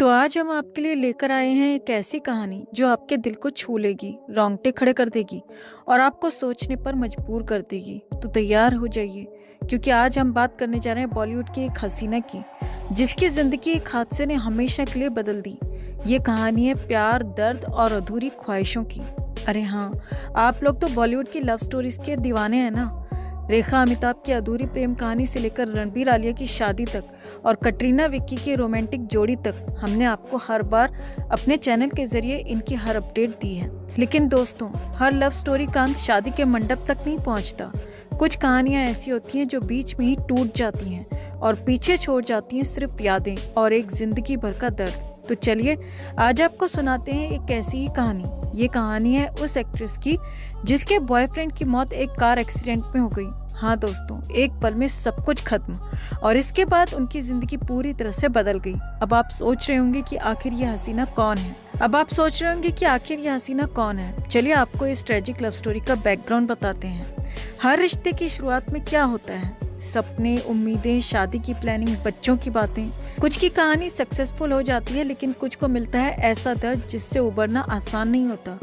तो आज हम आपके लिए लेकर आए हैं एक ऐसी कहानी जो आपके दिल को छू लेगी, रोंगटे खड़े कर देगी और आपको सोचने पर मजबूर कर देगी। तो तैयार हो जाइए, क्योंकि आज हम बात करने जा रहे हैं बॉलीवुड की एक हसीना की, जिसकी जिंदगी एक हादसे ने हमेशा के लिए बदल दी। ये कहानी है प्यार, दर्द और अधूरी ख्वाहिशों की। अरे हाँ, आप लोग तो बॉलीवुड की लव स्टोरीज के दीवाने हैं ना। रेखा अमिताभ की अधूरी प्रेम कहानी से लेकर रणबीर आलिया की शादी तक और कटरीना विक्की की रोमांटिक जोड़ी तक, हमने आपको हर बार अपने चैनल के जरिए इनकी हर अपडेट दी है। लेकिन दोस्तों, हर लव स्टोरी का अंत शादी के मंडप तक नहीं पहुंचता। कुछ कहानियां ऐसी होती हैं जो बीच में ही टूट जाती हैं और पीछे छोड़ जाती हैं सिर्फ यादें और एक जिंदगी भर का दर्द। तो चलिए आज आपको सुनाते हैं एक ऐसी ही कहानी। ये कहानी है उस एक्ट्रेस की जिसके बॉयफ्रेंड की मौत एक कार एक्सीडेंट में हो गई। हाँ दोस्तों, एक पल में सब कुछ खत्म और इसके बाद उनकी जिंदगी पूरी तरह से बदल गई। अब आप सोच रहे होंगे कि आखिर ये हसीना कौन है। चलिए आपको इस ट्रेजिक लव स्टोरी का बैकग्राउंड बताते हैं। हर रिश्ते की शुरुआत में क्या होता है? सपने, उम्मीदें, शादी की प्लानिंग, बच्चों की बातें। कुछ की कहानी सक्सेसफुल हो जाती है, लेकिन कुछ को मिलता है ऐसा दर्द जिससे उबरना आसान नहीं होता।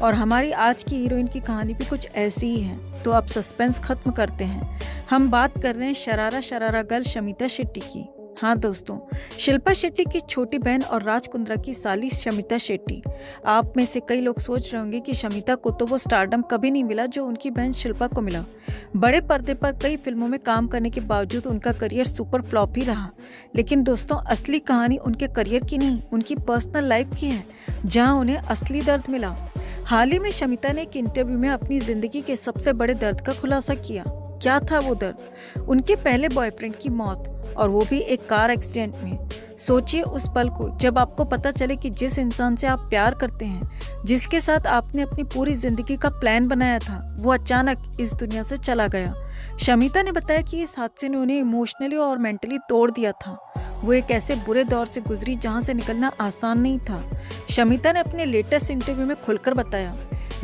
और हमारी आज की हीरोइन की कहानी भी कुछ ऐसी ही है। तो अब सस्पेंस खत्म करते हैं। हम बात कर रहे हैं शरारा गर्ल शमिता शेट्टी की। हाँ दोस्तों, शिल्पा शेट्टी की छोटी बहन और राज कुंद्रा की साली शमिता शेट्टी। आप में से कई लोग सोच रहे होंगे कि शमिता को तो वो स्टारडम कभी नहीं मिला जो उनकी बहन शिल्पा को मिला। बड़े पर्दे पर कई फिल्मों में काम करने के बावजूद उनका करियर सुपर फ्लॉप ही रहा। लेकिन दोस्तों, असली कहानी उनके करियर की नहीं, उनकी पर्सनल लाइफ की है, जहाँ उन्हें असली दर्द मिला। हाल ही में शमिता ने एक इंटरव्यू में अपनी जिंदगी के सबसे बड़े दर्द का खुलासा किया। क्या था वो दर्द? उनके पहले बॉयफ्रेंड की मौत, और वो भी एक कार एक्सीडेंट में। सोचिए उस पल को जब आपको पता चले कि जिस इंसान से आप प्यार करते हैं, जिसके साथ आपने अपनी पूरी जिंदगी का प्लान बनाया था, वो अचानक इस दुनिया से चला गया। शमिता ने बताया कि इस हादसे ने उन्हें इमोशनली और मेंटली तोड़ दिया था। वो एक ऐसे बुरे दौर से गुजरी जहां से निकलना आसान नहीं था। शमिता ने अपने लेटेस्ट इंटरव्यू में खुलकर बताया,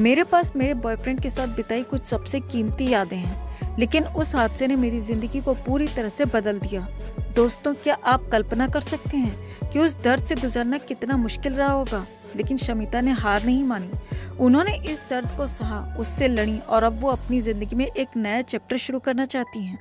मेरे पास मेरे बॉयफ्रेंड के साथ बिताई कुछ सबसे कीमती यादें हैं, लेकिन उस हादसे ने मेरी जिंदगी को पूरी तरह से बदल दिया। दोस्तों, क्या आप कल्पना कर सकते हैं कि उस दर्द से गुजरना कितना मुश्किल रहा होगा? लेकिन शमिता ने हार नहीं मानी। उन्होंने इस दर्द को सहा, उससे लड़ी और अब वो अपनी जिंदगी में एक नया चैप्टर शुरू करना चाहती हैं।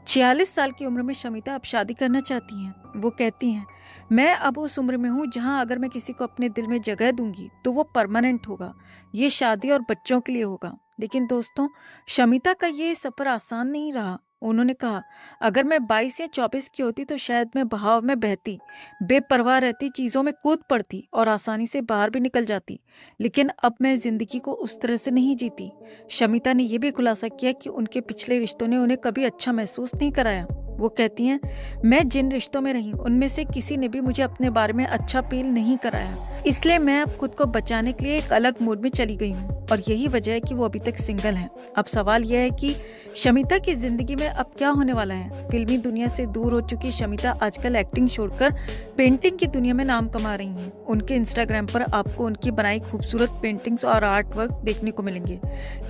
46 साल की उम्र में शमिता अब शादी करना चाहती हैं। वो कहती हैं, मैं अब उस उम्र में हूँ जहाँ अगर मैं किसी को अपने दिल में जगह दूंगी तो वो परमानेंट होगा। ये शादी और बच्चों के लिए होगा। लेकिन दोस्तों, शमिता का ये सफर आसान नहीं रहा। उन्होंने कहा, अगर मैं 22 या 24 की होती तो शायद मैं बहाव में बहती, बेपरवाह रहती, चीज़ों में कूद पड़ती और आसानी से बाहर भी निकल जाती। लेकिन अब मैं जिंदगी को उस तरह से नहीं जीती। शमिता ने यह भी खुलासा किया कि उनके पिछले रिश्तों ने उन्हें कभी अच्छा महसूस नहीं कराया। वो कहती हैं, मैं जिन रिश्तों में रही उनमें से किसी ने भी मुझे अपने बारे में अच्छा फील नहीं कराया, इसलिए मैं अब खुद को बचाने के लिए एक अलग मूड में चली गई हूँ और यही वजह है कि वो अभी तक सिंगल हैं। अब सवाल यह है कि शमिता की जिंदगी में अब क्या होने वाला है? फिल्मी दुनिया से दूर हो चुकी शमिता आजकल एक्टिंग छोड़कर पेंटिंग की दुनिया में नाम कमा रही हैं। उनके इंस्टाग्राम पर आपको उनकी बनाई खूबसूरत पेंटिंग्स और आर्ट वर्क देखने को मिलेंगे।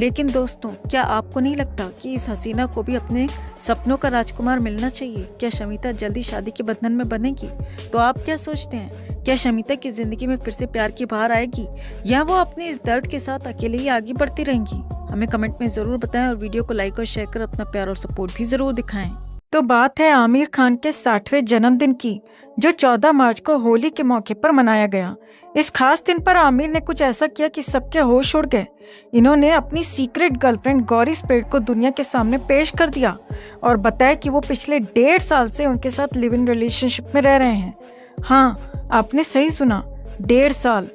लेकिन दोस्तों, क्या आपको नहीं लगता कि इस हसीना को भी अपने सपनों का राजकुमार मिलना चाहिए? क्या शमिता जल्दी शादी के बंधन में बंधेगी? तो आप क्या सोचते हैं? क्या शमिता की जिंदगी में फिर से प्यार की बहार आएगी या वो अपने इस दर्द के साथ अकेले ही आगे बढ़ती रहेंगी? हमें कमेंट में जरूर बताएं और वीडियो को लाइक और शेयर कर अपना प्यार और सपोर्ट भी जरूर दिखाएं। तो बात है आमिर खान के 60वें जन्मदिन की, जो 14 मार्च को होली के मौके पर मनाया गया। इस खास दिन पर आमिर ने कुछ ऐसा किया कि सबके होश उड़ गए। इन्होंने अपनी सीक्रेट गर्लफ्रेंड गौरी स्प्रेड को दुनिया के सामने पेश कर दिया और बताया कि वो पिछले 1.5 साल से उनके साथ लिव इन रिलेशनशिप में रह रहे हैं। हाँ, आपने सही सुना, 1.5 साल।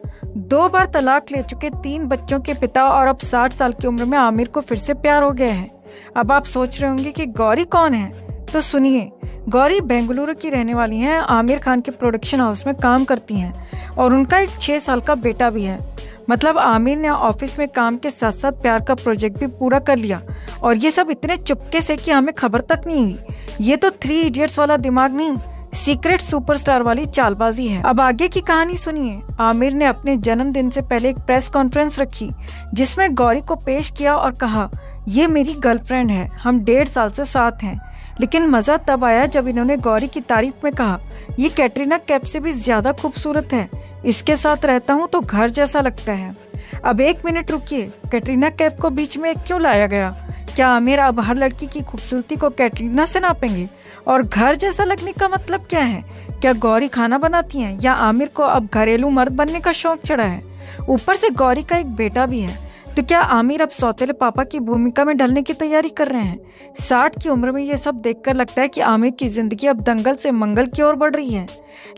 2 बार तलाक ले चुके 3 बच्चों के पिता और अब 60 साल की उम्र में आमिर को फिर से प्यार हो गया है। अब आप सोच रहे होंगे कि गौरी कौन है, तो सुनिए। गौरी बेंगलुरु की रहने वाली हैं, आमिर खान के प्रोडक्शन हाउस में काम करती हैं और उनका एक 6 साल का बेटा भी है। मतलब आमिर ने ऑफिस में काम के साथ साथ प्यार का प्रोजेक्ट भी पूरा कर लिया और ये सब इतने चुपके से कि हमें खबर तक नहीं हुई। ये तो 3 इडियट्स वाला दिमाग नहीं, सीक्रेट सुपरस्टार वाली चालबाजी है। अब आगे की कहानी सुनिए। आमिर ने अपने जन्मदिन से पहले एक प्रेस कॉन्फ्रेंस रखी जिसमें गौरी को पेश किया और कहा, ये मेरी गर्लफ्रेंड है, हम 1.5 साल से साथ हैं। लेकिन मज़ा तब आया जब इन्होंने गौरी की तारीफ में कहा, ये कैटरीना कैफ से भी ज़्यादा खूबसूरत है, इसके साथ रहता हूँ तो घर जैसा लगता है। अब 1 मिनट रुकिए, कैटरीना कैफ को बीच में क्यों लाया गया? क्या आमिर अब हर लड़की की खूबसूरती को कैटरीना से नापेंगे? और घर जैसा लगने का मतलब क्या है? क्या गौरी खाना बनाती हैं या आमिर को अब घरेलू मर्द बनने का शौक चढ़ा है? ऊपर से गौरी का एक बेटा भी है, तो क्या आमिर अब सौतेले पापा की भूमिका में ढलने की तैयारी कर रहे हैं? 60 की उम्र में ये सब देखकर लगता है कि आमिर की जिंदगी अब दंगल से मंगल की ओर बढ़ रही है।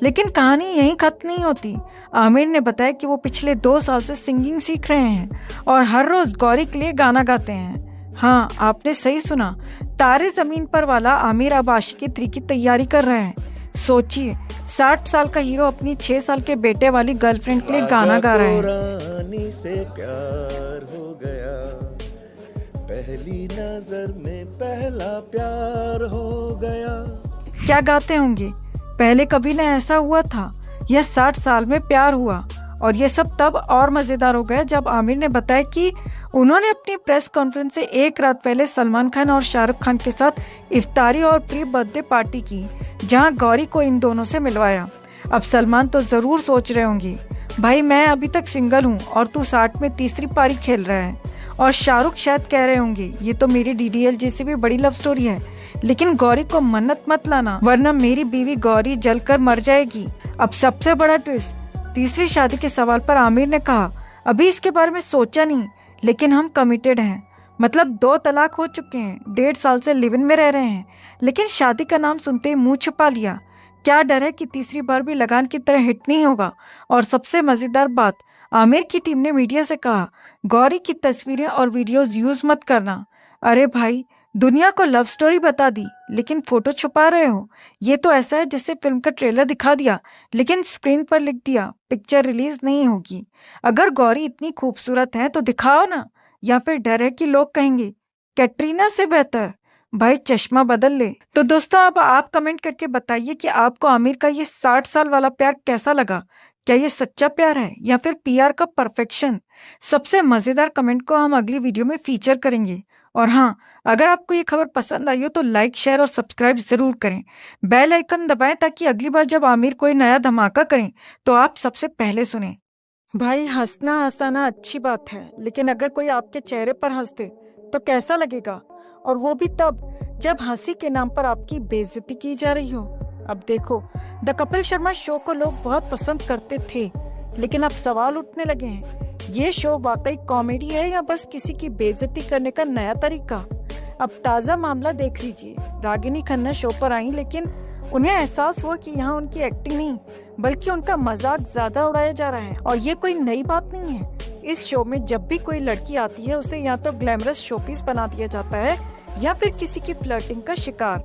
लेकिन कहानी यहीं खत्म नहीं होती। आमिर ने बताया कि वो पिछले 2 साल से सिंगिंग सीख रहे हैं और हर रोज गौरी के लिए गाना गाते हैं। हाँ, आपने सही सुना, तारे जमीन पर वाला आमिर अब आशिकी 3 की तैयारी कर रहे हैं। सोचिए, 60 साल का हीरो अपनी 6 साल के बेटे वाली गर्लफ्रेंड के लिए गाना गा रहे हैं। से प्यार हो गया, पहली नजर में पहला प्यार हो गया। क्या गाते होंगे? पहले कभी न ऐसा हुआ था, यह 60 साल में प्यार हुआ। और ये सब तब और मज़ेदार हो गया जब आमिर ने बताया कि उन्होंने अपनी प्रेस कॉन्फ्रेंस से 1 रात पहले सलमान खान और शाहरुख खान के साथ इफ्तारी और प्री बर्थडे पार्टी की, जहां गौरी को इन दोनों से मिलवाया। अब सलमान तो ज़रूर सोच रहे होंगे, भाई मैं अभी तक सिंगल हूँ और तू 60 में तीसरी पारी खेल रहा है। और शाहरुख शायद कह रहे होंगे, ये तो मेरी DDLJ से भी बड़ी लव स्टोरी है, लेकिन गौरी को मन्नत मत लाना वरना मेरी बीवी गौरी जलकर मर जाएगी। अब सबसे बड़ा ट्विस्ट, तीसरी शादी के सवाल पर आमिर ने कहा, अभी इसके बारे में सोचा नहीं, लेकिन हम कमिटेड हैं। मतलब 2 तलाक हो चुके हैं, 1.5 साल से लिव इन में रह रहे हैं, लेकिन शादी का नाम सुनते ही मुंह छुपा लिया। क्या डर है कि तीसरी बार भी लगान की तरह हिट नहीं होगा? और सबसे मजेदार बात, आमिर की टीम ने मीडिया से कहा, गौरी की तस्वीरें और वीडियोस यूज मत करना। अरे भाई, दुनिया को लव स्टोरी बता दी लेकिन फोटो छुपा रहे हो। ये तो ऐसा है जैसे फिल्म का ट्रेलर दिखा दिया लेकिन स्क्रीन पर लिख दिया पिक्चर रिलीज नहीं होगी। अगर गौरी इतनी खूबसूरत है तो दिखाओ ना, या फिर डर है कि लोग कहेंगे कैटरीना से बेहतर? भाई चश्मा बदल ले। तो दोस्तों, अब आप कमेंट करके बताइए कि आपको आमिर का ये 60 साल वाला प्यार कैसा लगा। क्या ये सच्चा प्यार है या फिर PR का परफेक्शन? सबसे मजेदार कमेंट को हम अगली वीडियो में फीचर करेंगे। और हाँ, अगर आपको ये खबर पसंद आई हो तो लाइक, शेयर और सब्सक्राइब जरूर करें। बेल आइकन दबाएं ताकि अगली बार जब आमिर कोई नया धमाका करें तो आप सबसे पहले सुने। भाई, हंसना हंसाना अच्छी बात है, लेकिन अगर कोई आपके चेहरे पर हंस दे तो कैसा लगेगा? और वो भी तब जब हंसी के नाम पर आपकी बेइज्जती की जा रही हो। अब देखो, द कपिल शर्मा शो को लोग बहुत पसंद करते थे, लेकिन अब सवाल उठने लगे हैं, ये शो वाकई कॉमेडी है या बस किसी की बेइज्जती करने का नया तरीका? अब ताज़ा मामला देख लीजिए। रागिनी खन्ना शो पर आई, लेकिन उन्हें एहसास हुआ कि यहाँ उनकी एक्टिंग नहीं बल्कि उनका मजाक ज्यादा उड़ाया जा रहा है। और ये कोई नई बात नहीं है। इस शो में जब भी कोई लड़की आती है उसे या तो ग्लैमरस शोपीस बना दिया जाता है या फिर किसी की फ्लर्टिंग का शिकार।